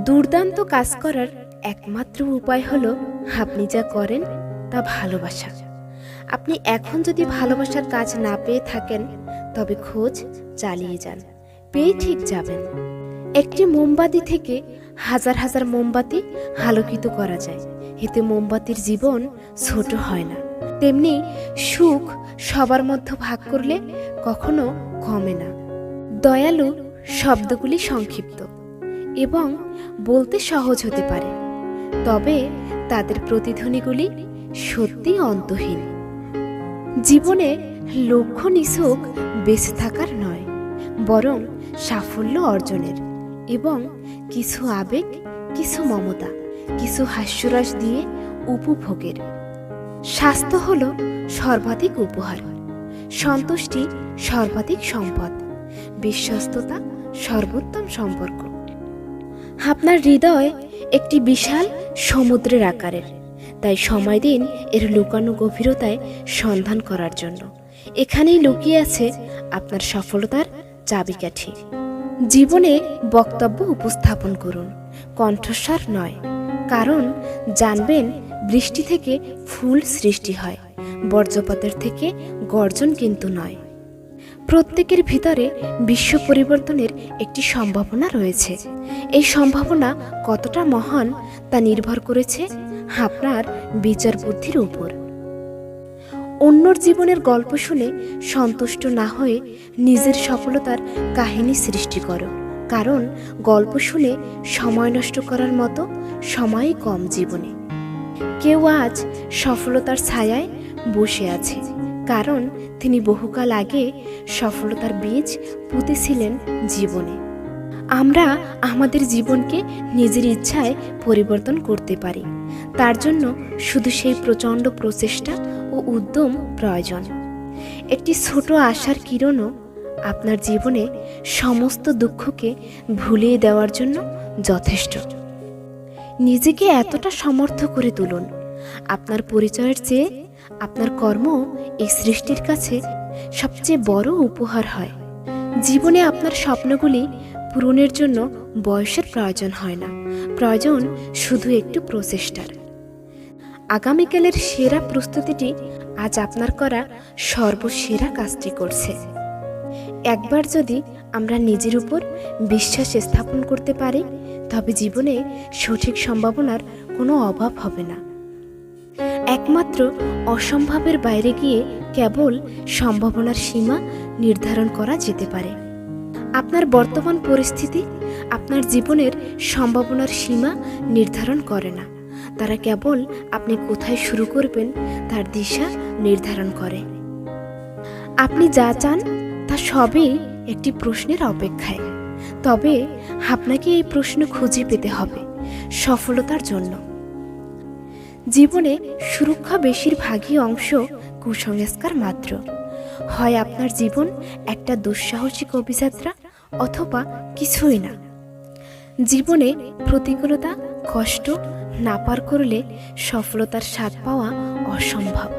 দুর্দান্ত কাজ করার একমাত্র উপায় হলো আপনি যা করেন তা ভালোবাসা। আপনি এখন যদি ভালোবাসার কাজ না পেয়ে থাকেন তবে খোঁজ চালিয়ে যান, পেয়ে ঠিক যাবেন। একটি মোমবাতি থেকে হাজার হাজার মোমবাতি আলোকিত করা যায়, এতে মোমবাতির জীবন ছোট হয় না। তেমনি সুখ সবার মধ্যে ভাগ করলে কখনো কমে না। দয়ালু শব্দগুলি সংক্ষিপ্ত এবং বলতে সহজ হতে পারে, তবে তাদের প্রতিধ্বনিগুলি সত্যি অন্তহীন। জীবনে লক্ষ্য নিছক বেঁচে থাকার নয়, বরং সাফল্য অর্জনের এবং কিছু আবেগ, কিছু মমতা, কিছু হাস্যরস দিয়ে উপভোগের। স্বাস্থ্য হল সর্বাধিক উপহার, সন্তুষ্টি সর্বাধিক সম্পদ, বিশ্বস্ততা সর্বোত্তম সম্পর্ক। আপনার হৃদয় একটি বিশাল সমুদ্রের আকারের, তাই সময় দিন এর লুকানো গভীরতায় সন্ধান করার জন্য। এখানেই লুকিয়ে আছে আপনার সফলতার চাবিকাঠি। জীবনে বক্তব্য উপস্থাপন করুন, কণ্ঠস্বর নয়, কারণ জানবেন বৃষ্টি থেকে ফুল সৃষ্টি হয়, বজ্রপাতের থেকে গর্জন কিন্তু নয়। প্রত্যেকের ভিতরে বিশ্ব পরিবর্তনের একটি সম্ভাবনা রয়েছে। এই সম্ভাবনা কতটা মহান তা নির্ভর করেছে আপনার বিচার বুদ্ধির উপর। অন্যর জীবনের গল্প শুনে সন্তুষ্ট না হয়ে নিজের সফলতার কাহিনী সৃষ্টি করো, কারণ গল্প শুনে সময় নষ্ট করার মতো সময়ই কম জীবনে। কেউ আজ সফলতার ছায়ায় বসে আছে, কারণ তিনি বহুকাল আগে সফলতার বীজ পুঁতেছিলেন জীবনে। আমরা আমাদের জীবনকে নিজের ইচ্ছায় পরিবর্তন করতে পারি, তার জন্য শুধু সেই প্রচণ্ড প্রচেষ্টা ও উদ্যম প্রয়োজন। একটি ছোট আশার কিরণও আপনার জীবনে সমস্ত দুঃখকে ভুলিয়ে দেওয়ার জন্য যথেষ্ট। নিজেকে এতটা সমর্থ করে তুলুন, আপনার পরিচয়ের চেয়ে আপনার কর্ম এই সৃষ্টির কাছে সবচেয়ে বড় উপহার হয়। জীবনে আপনার স্বপ্নগুলি পূরণের জন্য বয়সের প্রয়োজন হয় না, প্রয়োজন শুধু একটু প্রচেষ্টার। আগামীকালের সেরা প্রস্তুতিটি আজ আপনার করা সর্বসেরা কাজটি করছে। একবার যদি আমরা নিজের উপর বিশ্বাস স্থাপন করতে পারি, তবে জীবনে সঠিক সম্ভাবনার কোনো অভাব হবে না। একমাত্র অসম্ভবের বাইরে গিয়ে কেবল সম্ভাবনার সীমা নির্ধারণ করা যেতে পারে। আপনার বর্তমান পরিস্থিতি আপনার জীবনের সম্ভাবনার সীমা নির্ধারণ করে না, তারা কেবল আপনি কোথায় শুরু করবেন তার দিশা নির্ধারণ করে। আপনি যা চান তা সবই একটি প্রশ্নের অপেক্ষায়, তবে আপনাকে এই প্রশ্ন খুঁজে পেতে হবে সফলতার জন্য। জীবনে সুরক্ষা বেশিরভাগই অংশ কুসংস্কার মাত্র। হয় আপনার জীবন একটা দুঃসাহসিক অভিযাত্রা, অথবা কিছুই না। জীবনে প্রতিকূলতা, কষ্ট না পার করলে সফলতার স্বাদ পাওয়া অসম্ভব।